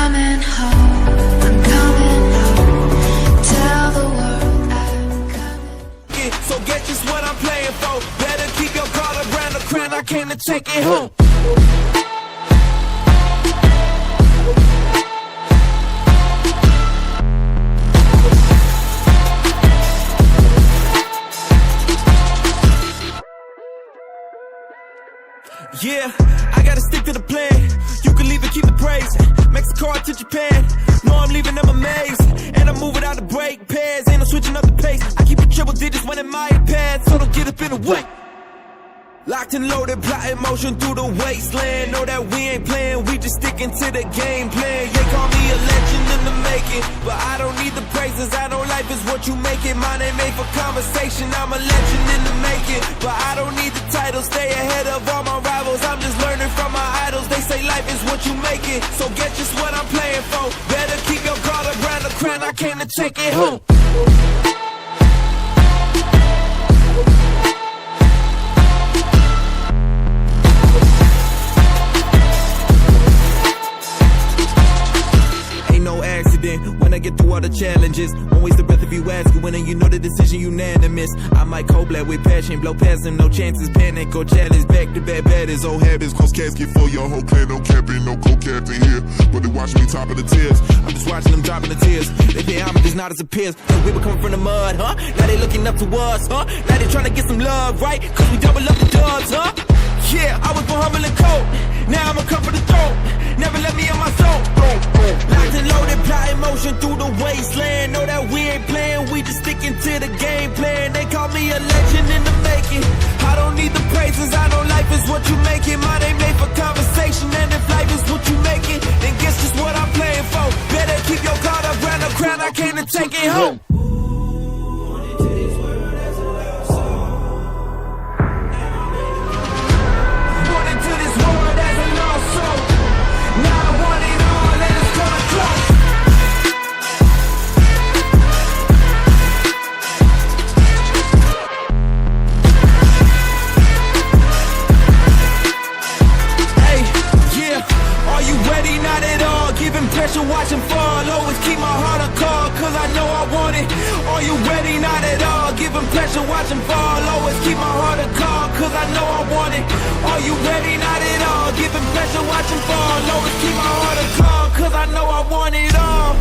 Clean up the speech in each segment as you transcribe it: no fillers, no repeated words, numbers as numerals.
coming home, I'm coming home. Tell the world I'm coming. So get just what I'm playing for. Better keep your guard around the crown. I came to take it home. Yeah, I gotta stick to the plan. You can leave and keep the praise. Mexico to Japan. No, I'm leaving them amazed. And I'm moving out the brake pads. And I'm switching up the pace. I keep it triple digits when in my pad. So don't get up in the way. Locked and loaded, plotting motion through the wasteland. Know that we ain't playing, we just sticking to the game plan. They call me a legend in the making, but I don't need the praises. I know life is what you make it. Mine ain't made for conversation. I'm a legend in the making, but I don't need the title. Stay ahead of all my rivals. I'm just learning from my idols. They say life is what you make it, so get just what I'm playing for. Better keep your guard around the crown. I came to take it home. When I get through all the challenges, won't waste the breath if you ask it. When you know the decision unanimous, I might cold black with passion, blow past them, no chances, panic or challenge. Back to back baddest, old habits, cause casket for your whole clan. No capping, no co-captain here, but they watching me top of the tiers. I'm just watching them dropping the tears. They pay homage, not as a peers. We were coming from the mud, huh? Now they looking up to us, huh? Now they trying to get some love, right? Cause we double up the dubs, huh? Yeah, I was born humble and cold. Now I'ma come for the throne. Never let me in my zone. Locked and loaded, plotting motion through the wasteland. Know that we ain't playing, we just sticking to the game plan. They call me a legend in the making. I don't need the praises, I know life is what you make it. Mine ain't made for conversation, and if life is what you make it, then guess just what I'm playing for. Better keep your guard around the crown. I came to take it home. Watch him fall, always keep my heart on call, cause I know I want it. Are you ready? Not at all. Give him pressure, watch him fall, always keep my heart on call, cause I know I want it. Are you ready? Not at all. Give him pressure, watch him fall, always keep my heart on call, cause I know I want it all.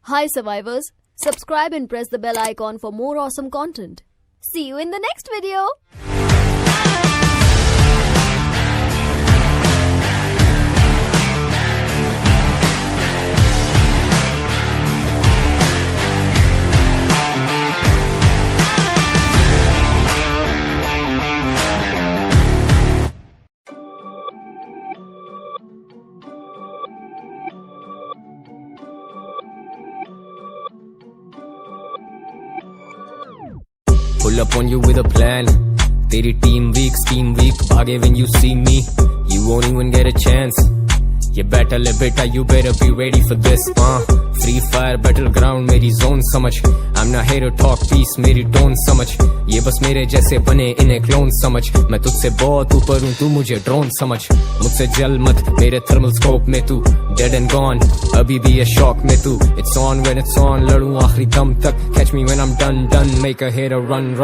Hi survivors, subscribe and press the bell icon for more awesome content. See you in the next video. Pull up on you with a plan. Teri team weak, scheme weak. Bhage when you see me, you won't even get a chance. You better le beta, you better be ready for this. Free fire battleground मेरी zone समझ. I'm not here to talk peace, मेरी tone समझ. ये बस मेरे जैसे बने इन्हें clone समझ. मैं तुझसे बहुत ऊपर हूँ, तू मुझे drone समझ. मुझसे जल मत मेरे thermal scope में तू dead and gone. अभी भी ये shock में तू. It's on when it's on, लड़ूं आखिरी दम तक. Catch me when I'm done. Make a hater run.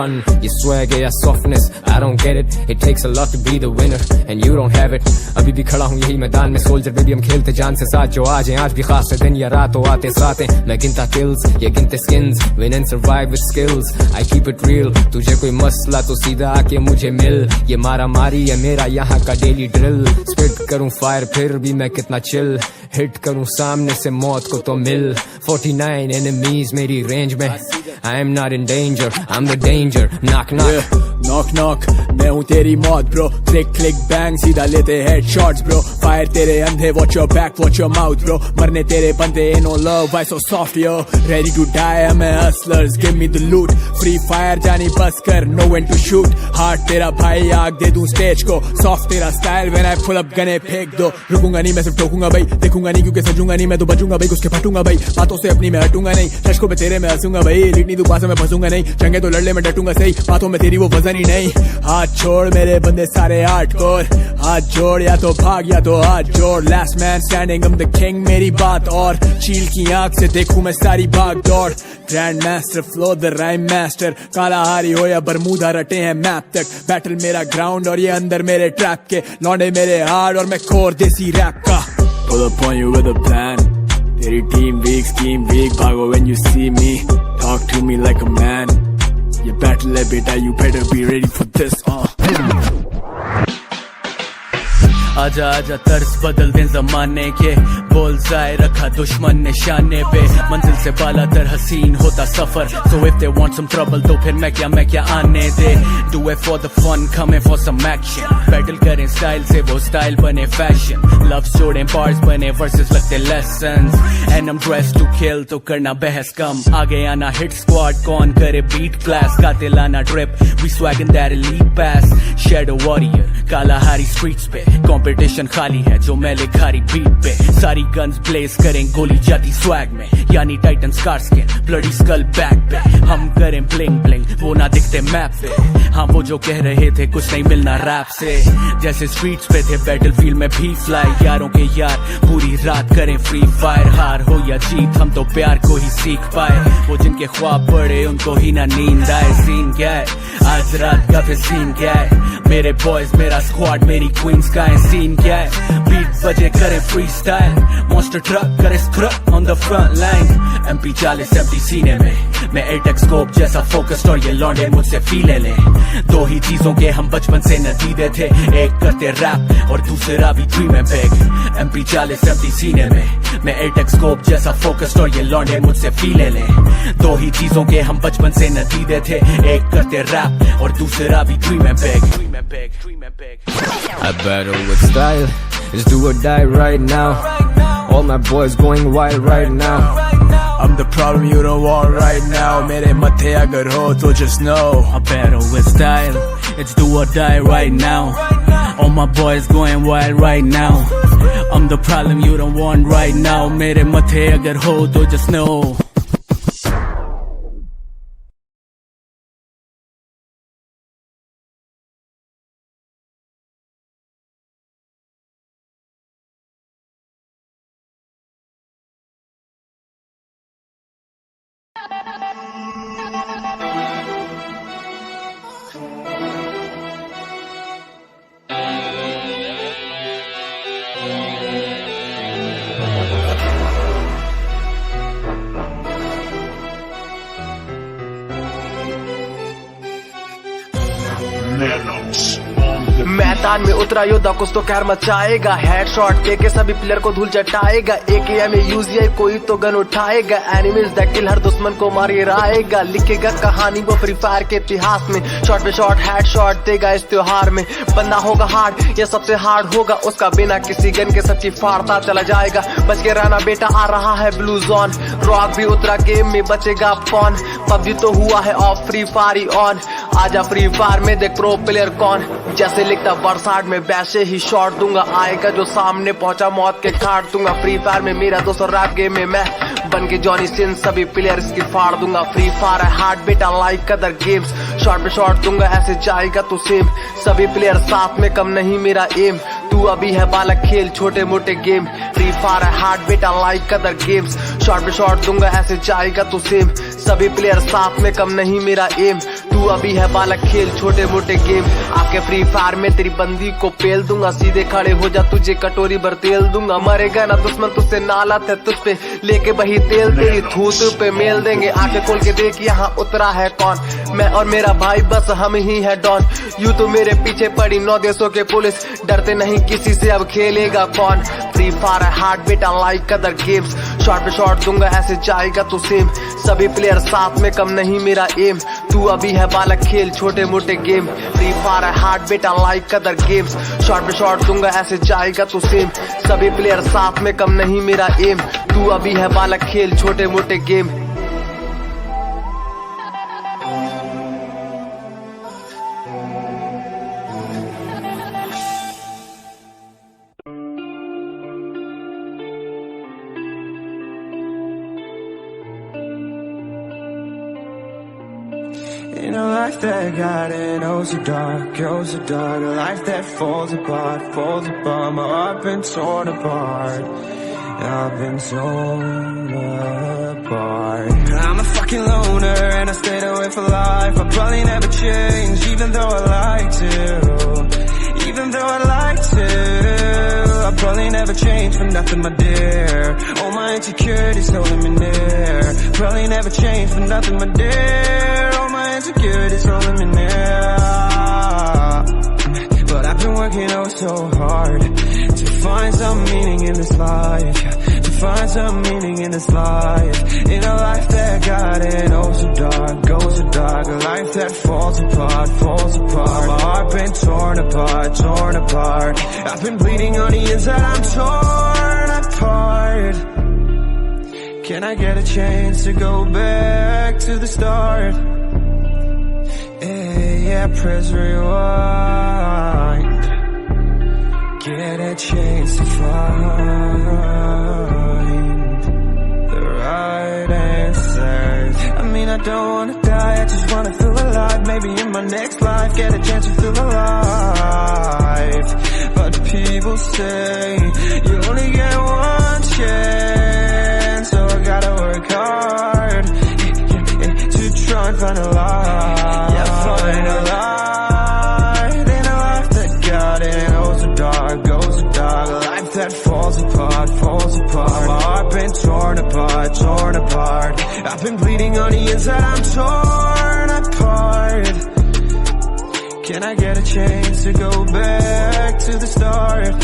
ये swag या softness, I don't get it. It takes a lot to be the winner, and you don't have it. अभी भी खड़ा हूँ यही मैदान में, soldier baby हम खेलते जान से साथ. जो आज हैं आज भी खास है, दिन या रात हो आते साथ हैं. मैं गिनता kills, ये गिनते skins. Win and survive with skills, I keep it real. तुझे कोई मसला तो सीधा आके मुझे मिल. ये मारा मारी है मेरा यहाँ का daily drill. Spit करूँ fire फिर भी मैं कितना chill. Hit करूँ सामने से मौत को तो मिल. 49 enemies मेरी range में. I am not in danger, I'm the danger. Knock knock. Knock knock मैं हूँ तेरी मौत ब्रो, क्लिक क्लिक बैंग सीधा लेते हेड शॉट्स ब्रो, फायर तेरे अंधे watch your back watch your mouth bro, मरने तेरे बंदे no love why so soft yo, ready to die I am hustlers give me the loot, free fire जानी बस कर know when to shoot, heart तेरा भाई आग दे दूं स्टेज को, सॉफ्ट तेरा style when I pull up गने फेंक दो, रुकूंगा नहीं मैं सिर्फ ठोकूंगा भाई, देखूंगा नहीं क्योंकि सजूंगा नहीं मैं तो बचूंगा भाई, उसके फटूंगा भाई, बातों से अपनी मैं हटूंगा नहीं, शशकों पे तेरे मैं हंसूंगा भाई, लिटनी तू पास में फंसूंगा नहीं, जंगे तो लड़ले में डटूंगा सही, बातों में तेरी वो वजन ही नहीं, हाथ छोड़ मेरे बंदे सारे हार्डकोर, हाथ जोड़ या तो भाग या तो हाथ जोड़, last man standing I'm the king मेरी बात और, चील की आंख से देखूं मैं सारी भाग दौड़, grand master flow the rhyme master, काला हारी हो या बरमूदा रटे हैं मैप तक, बैटल मेरा ग्राउंड और ये अंदर मेरे ट्रैप के, लौंडे मेरे हार्ड और मैं कोर देसी रैप का, pull up on you with a plan, तेरी टीम वीक स्कीम वीक, भागो when you see me, talk to me like a man, ये बैटल है बेटा you better be ready for this आजा आजा तर्स बदल दे जमाने के, बुल्सआई रखा दुश्मन निशाने पे, मंजिल से बाला तर हसीन होता सफर, so if they want some trouble तो फिर मैं क्या आने दे, do it for the fun coming for some action, battle करें स्टाइल से वो स्टाइल बने फैशन, लव जोड़ें बार्स बने वर्सेस लगते lessons, and I'm dressed to kill तो करना बहस कम, आगे आना हिट स्क्वाड कौन करे बीट क्लास, कातिल आना drip we swagging that elite pass, shadow warrior काला हारी स्ट्रीट्स पे, कंपटीशन खाली है जो मैं लिखारी बीट पे, सारी गन्स ब्लेज करें गोली जाती स्वैग में, यानी titan scar skin bloody skull back पे, हम करें ब्लिंग ब्लिंग वो ना दिखते मैप पे, हाँ वो जो कह रहे थे कुछ नहीं मिलना रैप से, जैसे स्ट्रीट्स पे थे बैटलफील्ड में भी फ्लाई, यारों के यार पूरी रात करें फ्री फायर, हार हो या जीत हम तो प्यार को ही सीख पाए, वो जिनके ख्वाब पड़े उनको ही ना नींद आए, सीन क्या है आज रात का फिर सीन क्या है, मेरे बॉयज मेरा स्क्वाड मेरी क्वींस का है, सीन क्या है बीट बजे करे फ्री स्टाइल, मॉन्स्टर ट्रक करे scrub on the front line, MP40 empty सीने में मैं एटेक स्कोप जैसा फोकस्ड और ये लौंडे मुझसे फीले ले, दो ही चीजों के हम बचपन से नतीजे थे, एक करते रैप और दूसरा भी ड्रीम है बिग, MP40 empty सीने में मैं एटेक स्कोप जैसा फोकस्ड और ये लौंडे मुझसे फीले ले, दो ही चीजों के हम बचपन से नतीजे थे, एक करते रैप और दूसरा भी ड्रीम है big, I battle with style, it's do or die right now, all my boys going wild right now, I'm the problem you don't want right now, मेरे मत्थे अगर हो तो just know, I battle with style, it's do or die right now, all my boys going wild right now, I'm the problem you don't want right now, मेरे मत्थे अगर हो तो just know. मैदान में उतरा योद्धा कुछ तो कहर मचाएगा, हेडशॉट के सभी प्लेयर को धूल चटाएगा, AKM में यूजीआई कोई तो गन उठाएगा, एनिमीज दैट किल हर दुश्मन को मार गिराएगा, लिखेगा कहानी वो फ्री फायर के इतिहास में, शॉट पे शॉट हेडशॉट देगा इस त्योहार में, बंदा होगा हार्ड ये सबसे हार्ड होगा उसका, बिना किसी गन के सच्ची फाड़ता चला जाएगा, बच के रहना बेटा आ रहा है ब्लू जोन, रॉक भी उतरा गेम में बचेगा कौन, पबजी तो हुआ है ऑफ फ्री फायर ऑन, आजा फ्री फायर में देख प्रो प्लेयर कौन, जैसे लिखता बरसात में वैसे ही शॉट दूंगा, आएगा जो सामने पहुंचा मौत के काट दूंगा, फ्री फायर में मेरा दोस्त रैप गेम में मैं बन के जॉनी सिंस सभी प्लेयर्स की फाड़ दूंगा, फ्री फायर है हार्ड बेटा लाइक अदर गेम्स, शॉट पे शॉट दूंगा ऐसे जाएगा तो सेम, सभी प्लेयर साथ में कम नहीं मेरा एम, तू अभी है बालक खेल छोटे मोटे गेम, फ्री फायर है हार्ड बेटा लाइक अदर गेम्स, शॉट पे शॉट दूंगा ऐसे जाएगा तो सेम, सभी प्लेयर साथ में कम नहीं मेरा एम, तू अभी है बालक खेल छोटे मोटे गेम, आपके फ्री फायर में तेरी बंदी को पेल दूंगा, सीधे खड़े हो जा तुझे कटोरी भर तेल दूंगा, मरेगा ना दुश्मन तुझसे नालत है तुझ पे, लेके वही तेल तेरी थूत पे मेल देंगे, आंखें खोल के देख यहाँ उतरा है कौन, मैं और मेरा भाई बस हम ही है डॉन, यू तो मेरे पीछे पड़ी 9 देशों के पुलिस, डरते नहीं किसी से अब खेलेगा कौन, फ्री फायर है हार्ड बेटा लाइक अदर गेम्स, शॉट पे शॉट दूंगा ऐसे जाएगा तो सेम, सभी प्लेयर साथ में कम नहीं मेरा एम, तू अभी है बालक खेल छोटे मोटे गेम, फ्री फायर है हार्ड बेटा लाइक अदर गेम्स, शॉट पे शॉट दूंगा ऐसे जाएगा तो सेम, सभी प्लेयर साथ में कम नहीं मेरा एम, तू अभी है बालक खेल छोटे मोटे game. In a life that got it, oh so dark, a life that falls apart, my heart been torn apart, I've been torn apart. I'm a fucking loner and I stayed away for life, I'll probably never change, even though I like to, even though I like to, I'll probably never change for nothing my dear, all my insecurities holding me near, probably never change for nothing my dear, all my insecurities holding me near, but I've been working oh so hard, to find some meaning in this life, to find some meaning in this life, in a life that got it oh so dark, a life that falls apart, my heart been torn apart, I've been bleeding on the inside, I'm torn apart, can I get a chance to go back to the start, yeah, press rewind, get a chance to find the right answers. I mean, I don't wanna die, I just wanna feel alive. Maybe in my next life, get a chance to feel alive. But people say, you only get one chance, so I gotta work hard to try and find a light. Yeah, find a light in a life that got it oh so dark, a life that falls apart, my heart been torn apart, I've been bleeding on the inside, I'm torn apart, can I get a chance to go back to the start,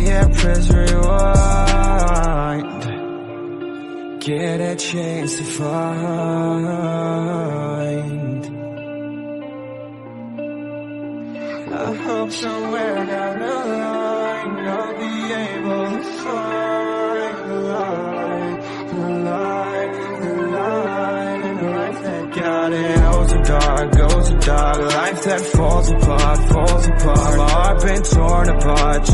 yeah, press rewind, get a chance to find, I hope somewhere down the line I'll be able to find the light, in a life that got it oh so dark, a life that falls apart, my heart been torn apart,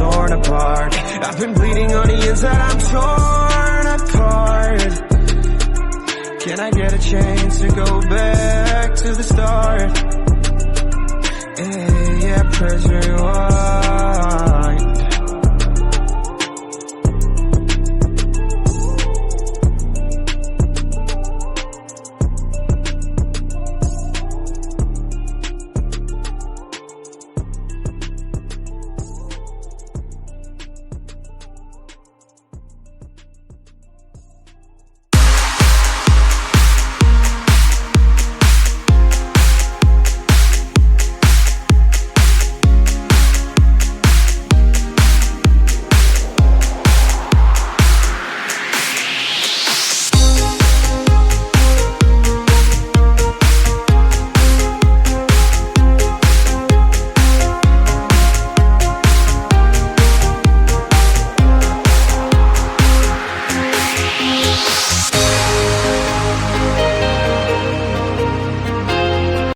I've been bleeding on the inside, I'm torn apart, can I get a chance to go back to the start, yeah, press rewind.